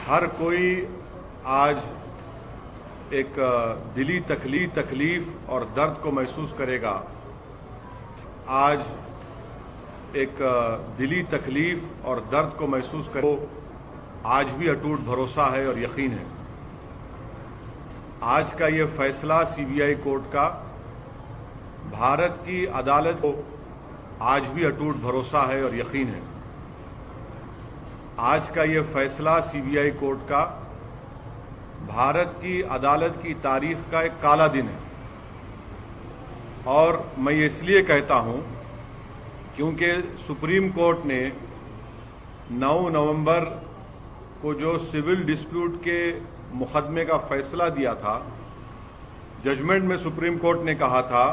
हर कोई आज एक दिली तकलीफ और दर्द को महसूस करेगा। आज एक दिली तकलीफ और दर्द को महसूस करे, आज भी अटूट भरोसा है और यकीन है। आज का ये फैसला सीबीआई कोर्ट का भारत की अदालत को आज भी अटूट भरोसा है और यकीन है। आज का ये फैसला सीबीआई कोर्ट का भारत की अदालत की तारीख का एक काला दिन है। और मैं ये इसलिए कहता हूं क्योंकि सुप्रीम कोर्ट ने 9 नवंबर को जो सिविल डिस्प्यूट के मुकदमे का फैसला दिया था, जजमेंट में सुप्रीम कोर्ट ने कहा था,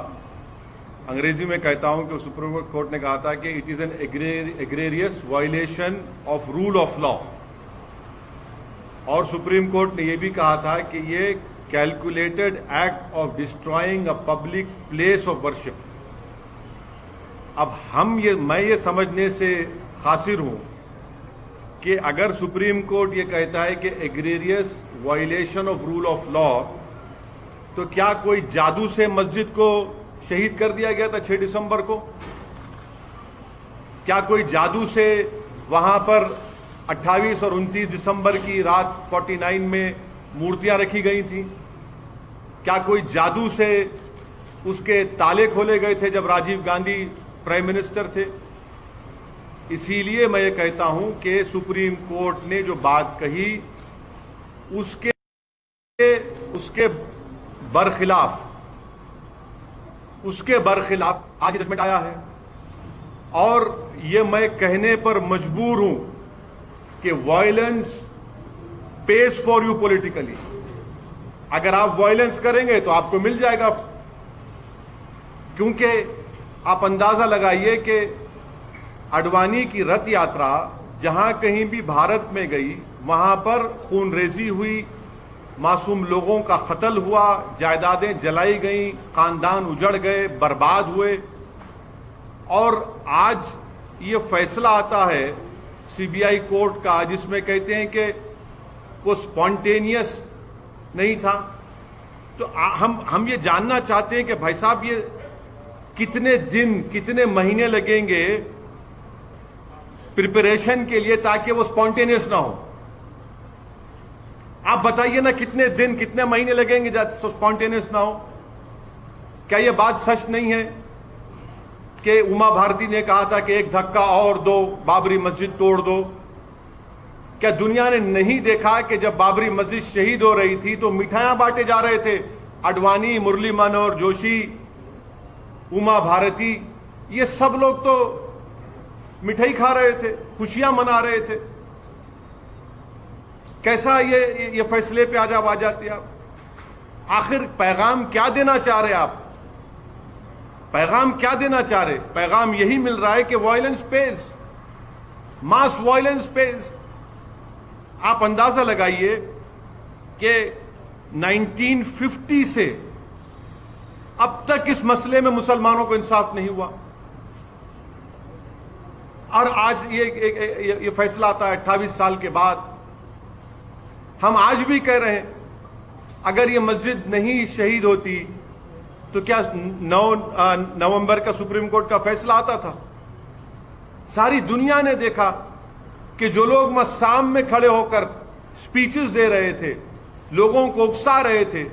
अंग्रेजी में कहता हूं कि सुप्रीम कोर्ट ने कहा था कि it is an egregious violation of rule of law. और सुप्रीम कोर्ट ने यह भी कहा था कि ये calculated act of destroying a public place of worship. अब मैं ये समझने से कासिर हूं कि अगर सुप्रीम कोर्ट ये कहता है कि egregious violation of rule of law, तो क्या कोई जादू से मस्जिद को शहीद कर दिया गया था 6 दिसंबर को? क्या कोई जादू से वहां पर 28 और 29 दिसंबर की रात 49 में मूर्तियां रखी गई थी? क्या कोई जादू से उसके ताले खोले गए थे जब राजीव गांधी प्राइम मिनिस्टर थे? इसीलिए मैं ये कहता हूं कि सुप्रीम कोर्ट ने जो बात कही उसके बरखिलाफ आज जजमेंट आया है। और ये मैं कहने पर मजबूर हूं कि violence page for you politically. अगर आप वायलेंस करेंगे तो आपको मिल जाएगा, क्योंकि आप अंदाजा लगाइए कि अडवाणी की रथ यात्रा जहां कहीं भी भारत में गई, वहां पर खूनरेजी हुई, मासूम लोगों का कत्ल हुआ, जायदादें जलाई गईं, खानदान उजड़ गए, बर्बाद हुए। और आज ये फैसला आता है सीबीआई कोर्ट का जिसमें कहते हैं कि वो स्पॉन्टेनियस नहीं था। तो हम ये जानना चाहते हैं कि भाई साहब, ये कितने दिन, कितने महीने लगेंगे प्रिपरेशन के लिए ताकि वो स्पॉन्टेनियस ना हो? आप बताइए ना, कितने दिन, कितने महीने लगेंगे स्पॉन्टेनियस ना हो? क्या यह बात सच नहीं है कि उमा भारती ने कहा था कि एक धक्का और दो, बाबरी मस्जिद तोड़ दो? क्या दुनिया ने नहीं देखा कि जब बाबरी मस्जिद शहीद हो रही थी तो मिठाइयां बांटे जा रहे थे? अडवाणी, मुरली मनोहर जोशी, उमा भारती, ये सब लोग तो मिठाई खा रहे थे, खुशियां मना रहे थे। कैसा ये फैसले पे आज आ जाती है आप? आखिर पैगाम क्या देना चाह रहे आप? पैगाम क्या देना चाह रहे? पैगाम यही मिल रहा है कि वायलेंस पेज, मास वायलेंस पेज। आप अंदाजा लगाइए कि 1950 से अब तक इस मसले में मुसलमानों को इंसाफ नहीं हुआ, और आज ये फैसला आता है 28 साल के बाद। हम आज भी कह रहे हैं, अगर ये मस्जिद नहीं शहीद होती तो क्या 9 नवंबर का सुप्रीम कोर्ट का फैसला आता था? सारी दुनिया ने देखा कि जो लोग मस्साम में खड़े होकर स्पीचेस दे रहे थे, लोगों को उकसा रहे थे,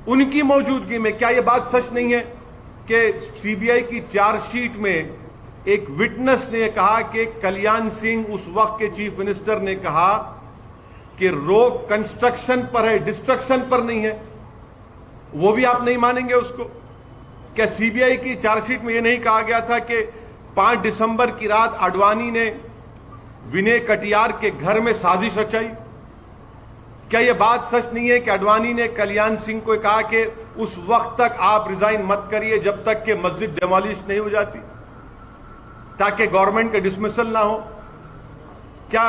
उनकी मौजूदगी में क्या यह बात सच नहीं है कि सीबीआई की चार्जशीट में एक विटनेस ने कहा कि कल्याण सिंह, उस वक्त के चीफ मिनिस्टर, ने कहा कि रोक कंस्ट्रक्शन पर है, डिस्ट्रक्शन पर नहीं है? वो भी आप नहीं मानेंगे उसको? क्या सीबीआई की चार्जशीट में यह नहीं कहा गया था कि 5 दिसंबर की रात अडवाणी ने विनय कटियार के घर में साजिश रचाई? क्या यह बात सच नहीं है कि अडवाणी ने कल्याण सिंह को कहा कि उस वक्त तक आप रिजाइन मत करिए जब तक कि मस्जिद डेमोलिश नहीं हो जाती, ताकि गवर्नमेंट का डिसमिसल ना हो? क्या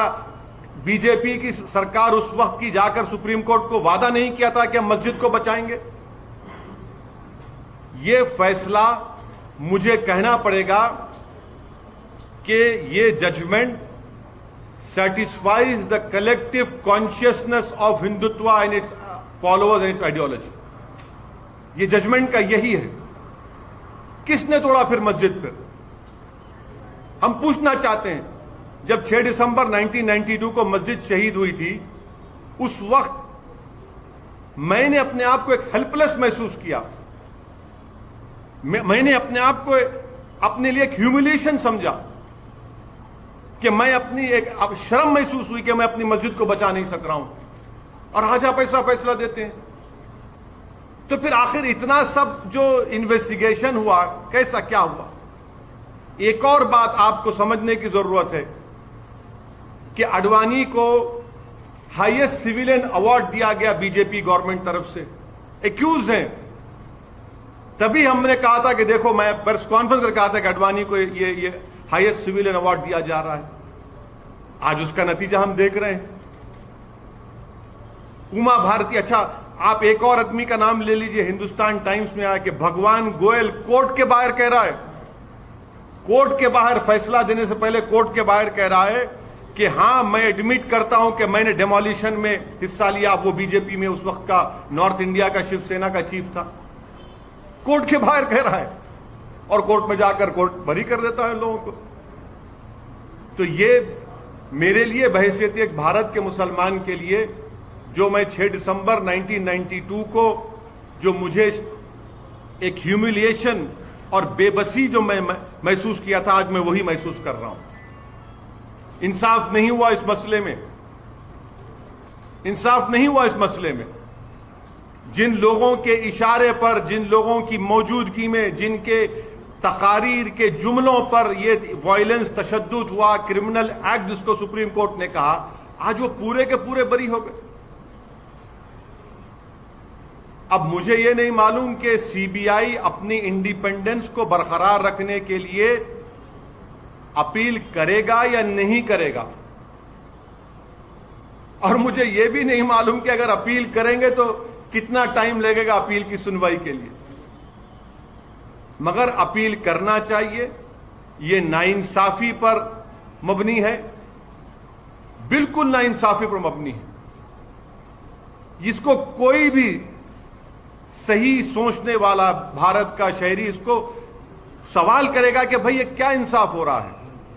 बीजेपी की सरकार उस वक्त की जाकर सुप्रीम कोर्ट को वादा नहीं किया था कि हम मस्जिद को बचाएंगे? यह फैसला मुझे कहना पड़ेगा कि ये judgement satisfies the collective consciousness of Hindutva and its followers and its ideology. ये जजमेंट का यही है. किसने तोड़ा फिर मस्जिद पर? हम पूछना चाहते हैं, जब 6 दिसंबर 1992 को मस्जिद शहीद हुई थी, उस वक्त मैंने अपने आप को एक हेल्पलेस महसूस किया. मैंने अपने आप को अपने लिए एक ह्यूमिलिएशन समझा कि मैं अपनी एक शर्म महसूस हुई कि मैं अपनी मस्जिद को बचा नहीं सक रहा हूं, और आज आप ऐसा फैसला देते हैं. तो फिर आखिर इतना सब जो इन्वेस्टिगेशन हुआ, कैसा क्या हुआ? एक और बात आपको समझने की जरूरत है कि आडवाणी को हाईएस्ट सिविलियन अवार्ड दिया गया बीजेपी गवर्नमेंट तरफ से. एक्यूज हैं. तभी हमने कहा था कि देखो, मैं प्रेस कॉन्फ्रेंस कर कहा था कि आडवाणी को ये हाईएस्ट सिविलियन अवार्ड दिया जा रहा है. आज उसका नतीजा हम देख रहे हैं. उमा भारती, अच्छा आप एक और आदमी का नाम ले लीजिए. हिंदुस्तान टाइम्स में आया कि भगवान गोयल कोर्ट के बाहर कह रहा है, कोर्ट के बाहर फैसला देने से पहले कोर्ट के बाहर कह रहा है कि हां, मैं एडमिट करता हूं कि मैंने डेमोलिशन में हिस्सा लिया. वो बीजेपी में उस वक्त का नॉर्थ इंडिया का शिवसेना का चीफ था. कोर्ट के बाहर कह रहा है और कोर्ट में जाकर कोर्ट बरी कर देता है लोगों को. तो ये मेरे लिए बहैसियत एक भारत के मुसलमान के लिए, जो मैं 6 दिसंबर 1992 को जो मुझे एक ह्यूमिलिएशन और बेबसी जो मैं महसूस किया था, आज मैं वही महसूस कर रहा हूं. इंसाफ नहीं हुआ इस मसले में. इंसाफ नहीं हुआ इस मसले में. जिन लोगों के इशारे पर, जिन लोगों की मौजूदगी में, जिनके तकारीर के जुमलों पर ये वायलेंस, तशद्दुद हुआ, क्रिमिनल एक्ट जिसको सुप्रीम कोर्ट ने कहा, आज वो पूरे के पूरे बरी हो गए. अब मुझे ये नहीं मालूम कि सीबीआई अपनी इंडिपेंडेंस को बरकरार रखने के लिए अपील करेगा या नहीं करेगा, और मुझे यह भी नहीं मालूम कि अगर अपील करेंगे तो कितना टाइम लगेगा अपील की सुनवाई के लिए. मगर अपील करना चाहिए. यह नाइंसाफी पर मबनी है, बिल्कुल नाइंसाफी पर मबनी है. इसको कोई भी सही सोचने वाला भारत का शहरी इसको सवाल करेगा कि भाई ये क्या इंसाफ हो रहा है,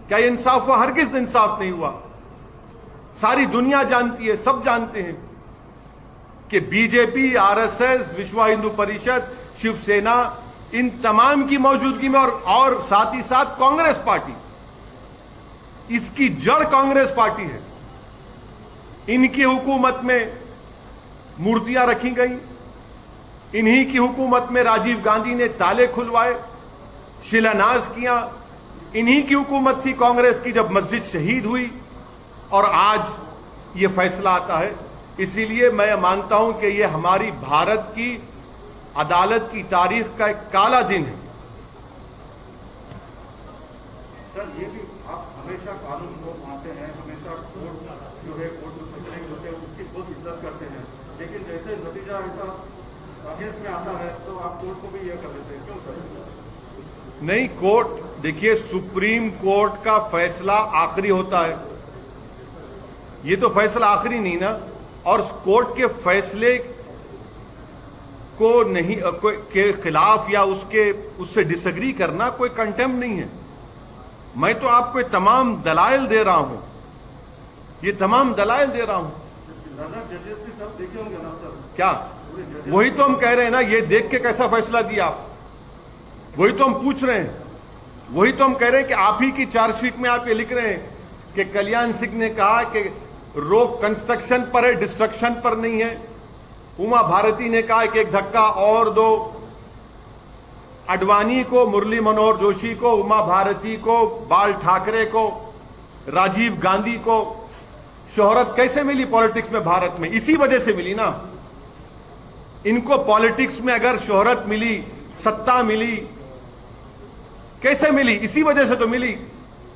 क्या ये इंसाफ हुआ? हरगिज़ इंसाफ नहीं हुआ. सारी दुनिया जानती है, सब जानते हैं कि बीजेपी, आरएसएस, विश्व हिंदू परिषद, शिवसेना, इन तमाम की मौजूदगी में और साथ ही साथ कांग्रेस पार्टी, इसकी जड़ कांग्रेस पार्टी है. इनकी हुकूमत में मूर्तियां रखी गई. इन्हीं की हुकूमत में राजीव गांधी ने ताले खुलवाए, शिलान्यास किया. इन्हीं की हुकूमत थी कांग्रेस की जब मस्जिद शहीद हुई, और आज ये फैसला आता है. इसीलिए मैं मानता हूं कि ये हमारी भारत की अदालत की तारीख का एक काला दिन है. सर, ये भी आप हमेशा कानून को मानते हैं, हमेशा कोर्ट जो है, कोर्ट में फैसले होते हैं उसकी बहुत इज्जत करते हैं, लेकिन जैसे नतीजा ऐसा अगेंस्ट में आता है तो आप कोर्ट को भी यह कर देते हैं, क्यों सर? नहीं, कोर्ट, देखिए, सुप्रीम कोर्ट का फैसला आखिरी होता है. ये तो फैसला आखिरी नहीं ना, और कोर्ट के फैसले को नहीं के खिलाफ या उससे डिसएग्री करना कोई कंटेम्प्ट नहीं है. मैं तो आपको तमाम दलाइल दे रहा हूं, ये तमाम दलाइल दे रहा हूं. जजेस भी सब देखे होंगे ना सर? क्या? वही तो हम कह रहे हैं ना, ये देख के कैसा फैसला दिया, वही तो हम पूछ रहे हैं. वही तो हम कह रहे हैं कि आप ही की चार्जशीट में आप ये लिख रहे हैं कि कल्याण सिंह ने कहा कि रोक कंस्ट्रक्शन पर है, डिस्ट्रक्शन पर नहीं है. उमा भारती ने कहा कि एक धक्का और दो. आडवाणी को, मुरली मनोहर जोशी को, उमा भारती को, बाल ठाकरे को, राजीव गांधी को शोहरत कैसे मिली पॉलिटिक्स में भारत में? इसी वजह से मिली ना. इनको पॉलिटिक्स में अगर शोहरत मिली, सत्ता मिली, कैसे मिली? इसी वजह से तो मिली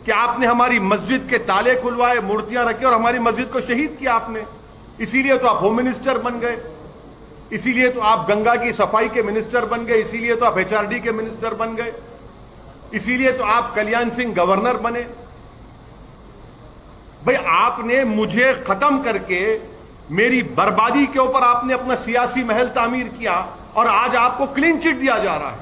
कि आपने हमारी मस्जिद के ताले खुलवाए, मूर्तियां रखी और हमारी मस्जिद को शहीद किया आपने. इसीलिए तो आप होम मिनिस्टर बन गए, इसीलिए तो आप गंगा की सफाई के मिनिस्टर बन गए, इसीलिए तो आप एचआरडी के मिनिस्टर बन गए, इसीलिए तो आप कल्याण सिंह गवर्नर बने. भाई आपने मुझे खत्म करके मेरी बर्बादी के ऊपर आपने अपना सियासी महल तामीर किया और आज आपको क्लीन चिट दिया जा रहा है।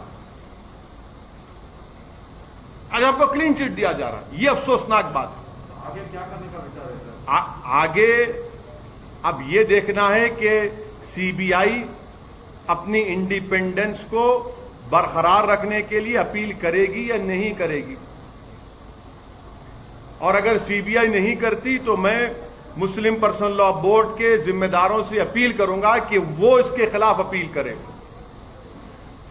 आज आपको क्लीन चिट दिया जा रहा है, यह अफसोसनाक बात है। आगे क्या करने का विचार है सर? आगे अब यह देखना है कि सीबीआई अपनी इंडिपेंडेंस को बरकरार रखने के लिए अपील करेगी या नहीं करेगी। और अगर सीबीआई नहीं करती तो मैं मुस्लिम पर्सनल लॉ बोर्ड के जिम्मेदारों से अपील करूंगा कि वो इसके खिलाफ अपील करें।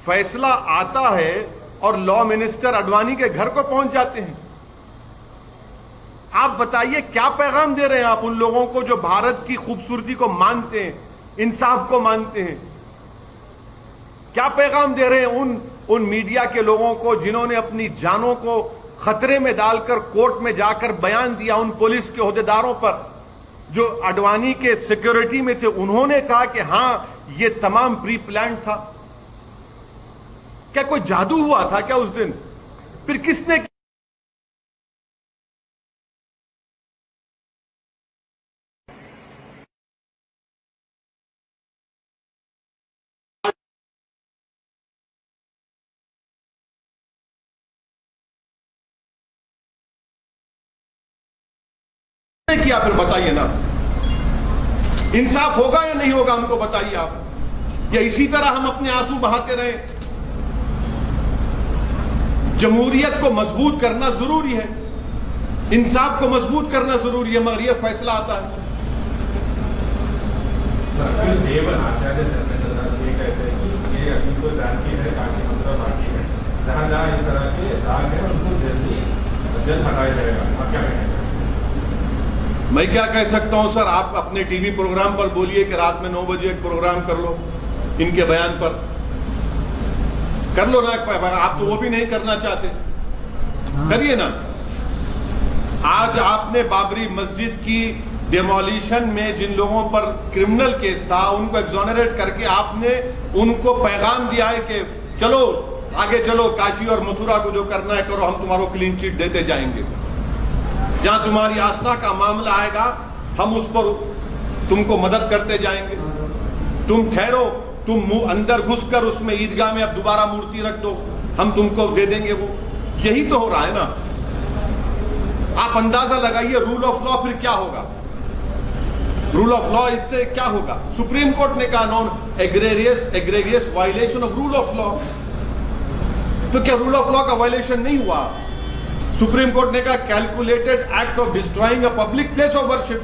फैसला आता है और लॉ मिनिस्टर अडवाणी के घर को पहुंच जाते हैं। आप बताइए क्या पैगाम दे रहे हैं आप उन लोगों को जो भारत की खूबसूरती को मानते हैं, इंसाफ को मानते हैं? क्या पैगाम दे रहे हैं उन मीडिया के लोगों को जिन्होंने अपनी जानों को खतरे में डालकर कोर्ट में जाकर बयान दिया, उन पुलिस के ओहदेदारों पर जो अडवाणी के सिक्योरिटी में थे? उन्होंने कहा कि हां ये तमाम प्री प्लान था। क्या कोई जादू हुआ था क्या उस दिन? फिर किसने किया? फिर बताइए ना, इंसाफ होगा या नहीं होगा हमको बताइए आप। या इसी तरह हम अपने आंसू बहाते रहे? जमहूरियत को मजबूत करना जरूरी है, इंसाफ को मजबूत करना जरूरी है, मगर यह फैसला आता है। आचार्य ये कहते हैं कि ये अभी तो जानती है काफी मतलब बाकी है, जहां जहां इस तरह के दाग है उनको जल्द हटाया जाएगा। आप क्या कहेंगे? मैं क्या कह सकता हूं सर, आप अपने टीवी प्रोग्राम पर बोलिए कि रात में 9 बजे एक प्रोग्राम कर लो, इनके बयान पर कर लो ना। आप तो वो भी नहीं करना चाहते, करिए ना। आज आपने बाबरी मस्जिद की डिमोलिशन में जिन लोगों पर क्रिमिनल केस था उनको एक्सोनरेट करके आपने उनको पैगाम दिया है कि चलो आगे चलो, काशी और मथुरा को जो करना है करो, हम तुम्हारा क्लीन चिट देते जाएंगे। जहां तुम्हारी आस्था का मामला आएगा हम उस पर तुमको मदद करते जाएंगे। तुम ठहरो, तुम अंदर घुसकर उसमें ईदगाह में अब दोबारा मूर्ति रख दो, हम तुमको दे देंगे वो। यही तो हो रहा है ना। आप अंदाजा लगाइए रूल ऑफ लॉ फिर क्या होगा। रूल ऑफ लॉ इससे क्या होगा? सुप्रीम कोर्ट ने कहा non egregious violation of rule of law. तो क्या रूल ऑफ लॉ का वायलेशन नहीं हुआ? सुप्रीम कोर्ट ने कहा calculated act of destroying a public place of worship,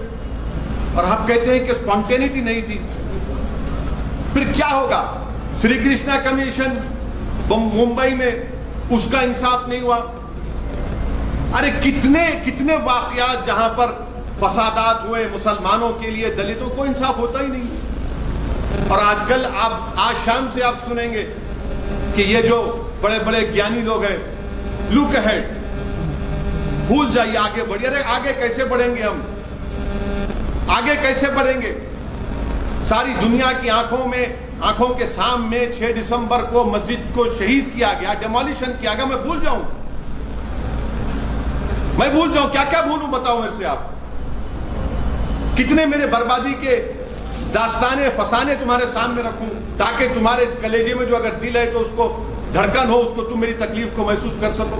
और आप कहते हैं कि स्पॉन्टेनिटी नहीं थी। फिर क्या होगा? श्री कृष्णा कमीशन मुंबई में, उसका इंसाफ नहीं हुआ। अरे कितने कितने वाकयात जहां पर फसादात हुए मुसलमानों के लिए, दलितों को इंसाफ होता ही नहीं। और आजकल आप आज शाम से आप सुनेंगे कि ये जो बड़े बड़े ज्ञानी लोग हैं, लुक अहेड, भूल जाइए, आगे बढ़िए। अरे आगे कैसे बढ़ेंगे हम? आगे कैसे बढ़ेंगे? सारी दुनिया की आंखों के सामने 6 दिसंबर को मस्जिद को शहीद किया गया, डिमोलिशन किया गया। मैं भूल जाऊं? क्या क्या भूलूं? बताओ मेरे से आप। कितने मेरे बर्बादी के दास्ताने फसाने तुम्हारे सामने रखूं ताकि तुम्हारे कलेजे में जो अगर दिल है तो उसको धड़कन हो, उसको तुम मेरी तकलीफ को महसूस कर सको।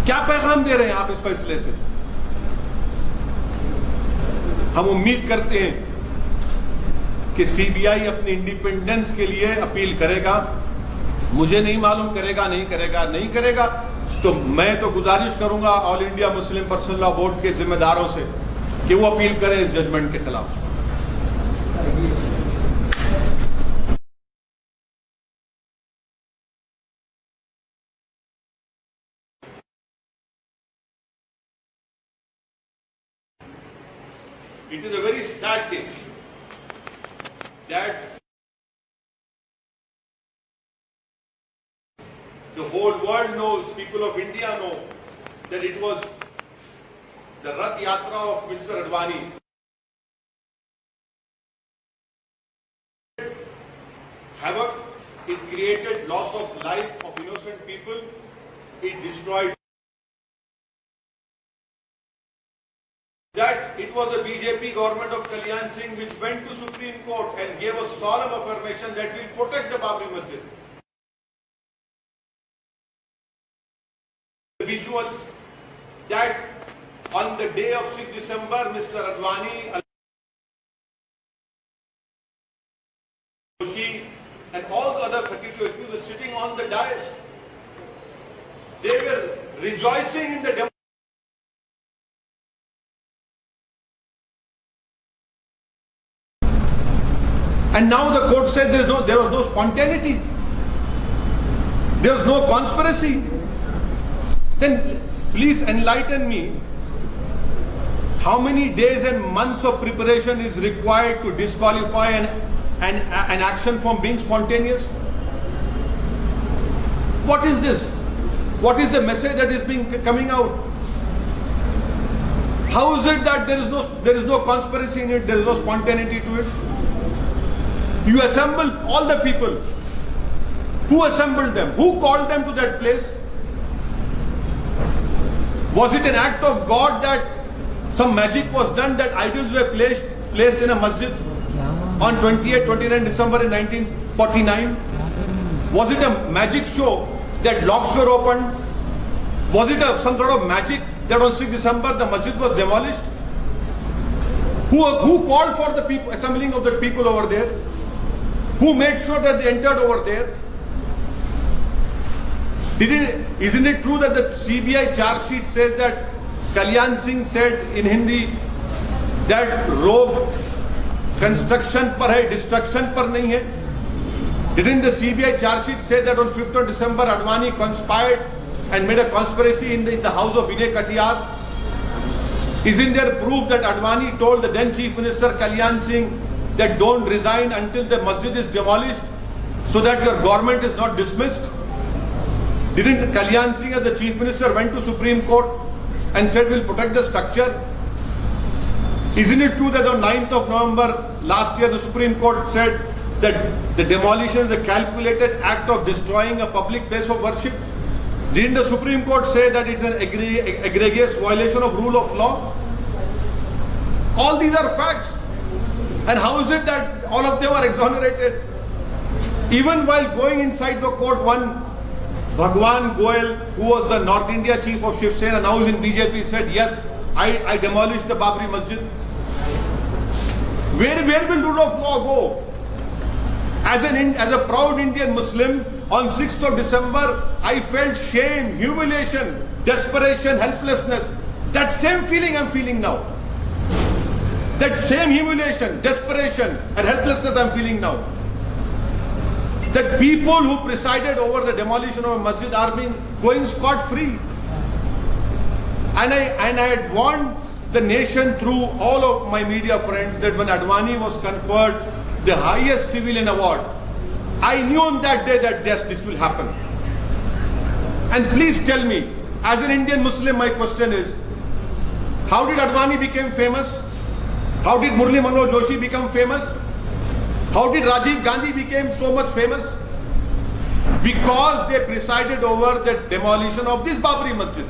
क्या पैगाम दे रहे हैं आप इस फैसले से? हम उम्मीद करते हैं कि सीबीआई अपनी इंडिपेंडेंस के लिए अपील करेगा। मुझे नहीं मालूम करेगा नहीं करेगा, तो मैं तो गुजारिश करूंगा all India Muslim personal law board के जिम्मेदारों से कि वो अपील करें इस जजमेंट के खिलाफ। It is a very sad thing that the whole world knows, people of India know, that it was the Rath Yatra of Mr. Advani. Havoc, it created loss of life of innocent people, it destroyed BJP government of Kalyan Singh, which went to Supreme Court and gave a solemn affirmation that we will protect the Babri Masjid. The visuals that on the day of 6 December, Mr. Advani, Joshi, and all the other 32 accused were sitting on the dais. They were rejoicing in the democracy. And now the court said there was no spontaneity. There was no conspiracy. Then please enlighten me. How many days and months of preparation is required to disqualify an action from being spontaneous? What is this? What is the message that is coming out? How is it that there is no conspiracy in it, there is no spontaneity to it? You assemble all the people. Who assembled them? Who called them to that place? Was it an act of God that some magic was done, that idols were placed in a masjid on 28, 29 December in 1949? Was it a magic show that locks were opened? Was it some sort of magic that on 6 December the masjid was demolished? Who called for the people, assembling of the people over there? Who made sure that they entered over there? Isn't it true that the CBI charge sheet says that Kalyan Singh said in Hindi that road construction par hai, destruction par nahi hai? Didn't the CBI charge sheet say that on 5th of December Advani conspired and made a conspiracy in the house of Vinay Katiyar? Isn't there proof that Advani told the then Chief Minister Kalyan Singh that don't resign until the masjid is demolished so that your government is not dismissed? Didn't Kalyan Singh as the Chief Minister went to Supreme Court and said we'll protect the structure? Isn't it true that on 9th of November last year the Supreme Court said that the demolition is a calculated act of destroying a public place of worship? Didn't the Supreme Court say that it's an egregious violation of rule of law? All these are facts. And how is it that all of them are exonerated? Even while going inside the court, one Bhagwan Goel, who was the North India chief of Shiv Sena, now is in BJP, said, yes, I demolished the Babri Masjid. Where will rule of law go? As a proud Indian Muslim, on 6th of December, I felt shame, humiliation, desperation, helplessness. That same feeling I'm feeling now. That same humiliation, desperation and helplessness I'm feeling now. That people who presided over the demolition of a masjid are going scot-free. And I had warned the nation through all of my media friends that when Advani was conferred the highest civilian award, I knew on that day that yes, this will happen. And please tell me, as an Indian Muslim, my question is, how did Advani become famous? How did Murli Manohar Joshi become famous? How did Rajiv Gandhi become so much famous? Because they presided over the demolition of this Babri Masjid.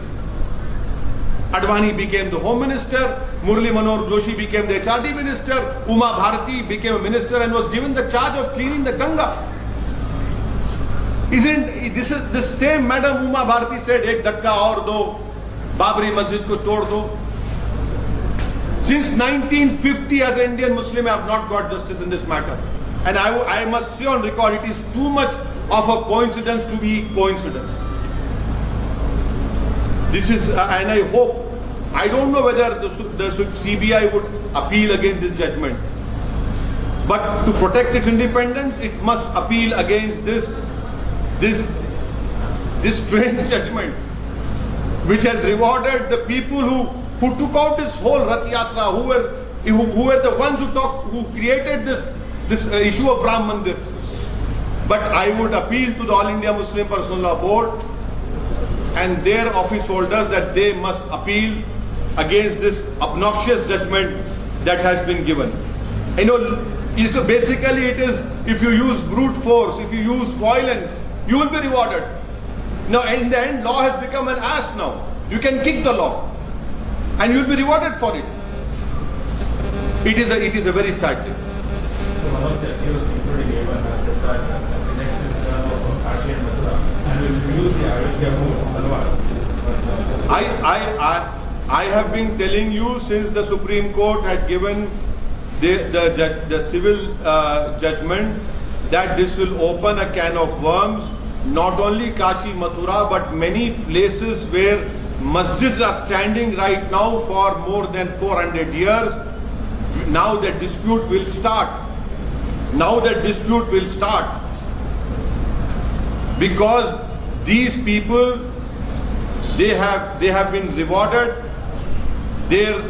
Advani became the Home Minister, Murli Manohar Joshi became the HRD Minister, Uma Bharati became a minister and was given the charge of cleaning the Ganga. Isn't this is the same Madam Uma Bharati said, ek dhakka aur do, Babri Masjid ko tod do. Since 1950 as an Indian Muslim I have not got justice in this matter. And I must say on record, it is too much of a coincidence to be coincidence. This is, and I hope, I don't know whether the CBI would appeal against this judgment. But to protect its independence, it must appeal against this strange judgment, which has rewarded the people who took out this whole Rath Yatra, who were the ones who created this issue of Ram Mandir. But I would appeal to the All India Muslim Personal Law Board and their office holders that they must appeal against this obnoxious judgment that has been given. You know, so basically it is, if you use brute force, if you use violence, you will be rewarded. Now in the end, law has become an ass now. You can kick the law and you will be rewarded for it. It is a very sad day. So one of the accused, including A1, has said that the next is Kashi and Mathura, and we will use the Ayodhya moves, Talwar. I have been telling you since the Supreme Court had given the civil judgment that this will open a can of worms, not only Kashi, Mathura, but many places where masjids are standing right now for more than 400 years. Now the dispute will start. Because these people, they have been rewarded. Their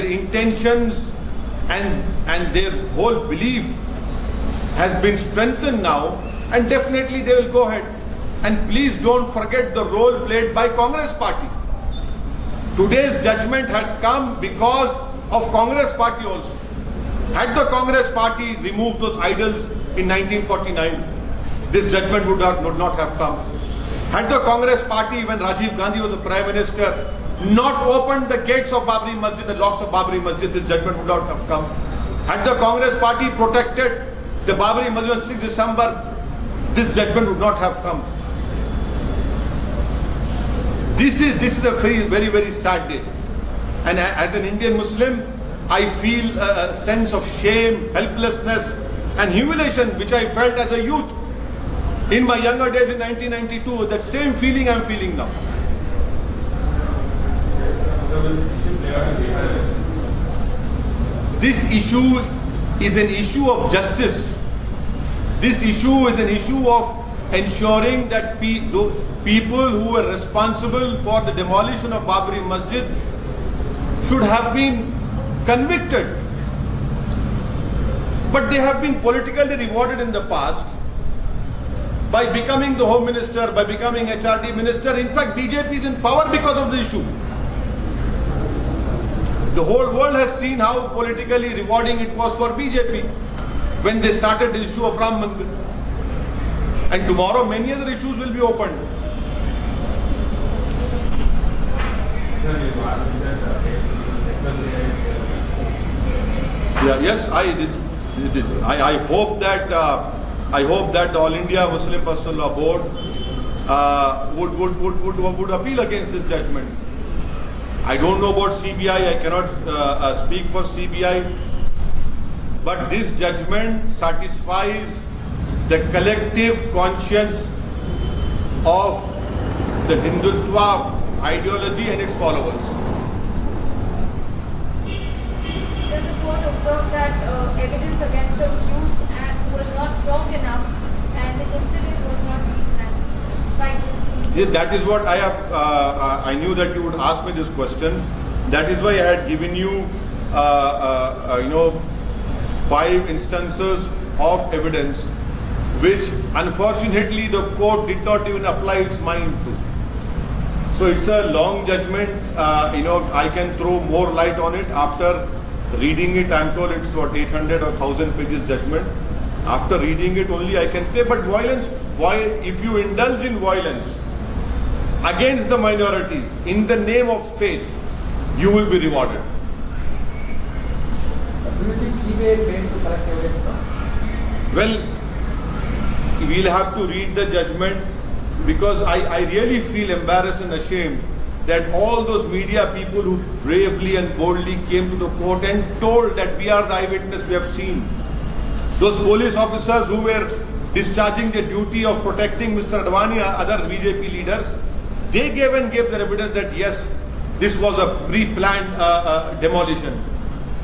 intentions and their whole belief has been strengthened now, and definitely they will go ahead. And please don't forget the role played by Congress party. Today's judgment had come because of Congress party also. Had the Congress party removed those idols in 1949, this judgment would not have come. Had the Congress party, when Rajiv Gandhi was the Prime Minister, not opened the gates of Babri Masjid, the locks of Babri Masjid, this judgment would not have come. Had the Congress party protected the Babri Masjid on 6 December, this judgment would not have come. This is a very, very sad day. And as an Indian Muslim, I feel a sense of shame, helplessness and humiliation which I felt as a youth. In my younger days in 1992, that same feeling I'm feeling now. This issue is an issue of justice. This issue is an issue of ensuring that people who were responsible for the demolition of Babri Masjid should have been convicted. But they have been politically rewarded in the past by becoming the Home Minister, by becoming HRD Minister. In fact, BJP is in power because of the issue. The whole world has seen how politically rewarding it was for BJP when they started the issue of Ram Mandir. And tomorrow many other issues will be opened. Yeah, yes, I hope that the All India Muslim Personal Law Board would appeal against this judgment. I don't know about CBI. I cannot speak for CBI. But this judgment satisfies the collective conscience of the Hindutva ideology and its followers. The court observed that evidence against the accused was not strong enough and the incident was not reasonable. Yes, that is what I have. I knew that you would ask me this question. That is why I had given you, 5 instances of evidence, which unfortunately the court did not even apply its mind to. So it's a long judgment. I can throw more light on it after reading it. I'm told it's 800 or 1000 pages judgment. After reading it only I can say, but violence, if you indulge in violence against the minorities in the name of faith, you will be rewarded. Do you think CBI failed to collect evidence, sir? Well, we'll have to read the judgment, because I really feel embarrassed and ashamed that all those media people who bravely and boldly came to the court and told that we are the eyewitness, we have seen. Those police officers who were discharging the duty of protecting Mr. Advani and other BJP leaders, they gave their evidence that yes, this was a pre-planned demolition.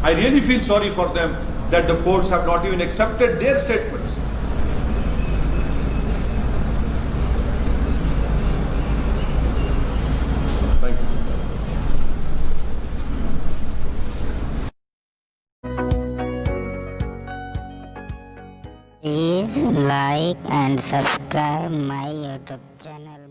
I really feel sorry for them that the courts have not even accepted their statements. Thank you. Please like and subscribe my YouTube channel.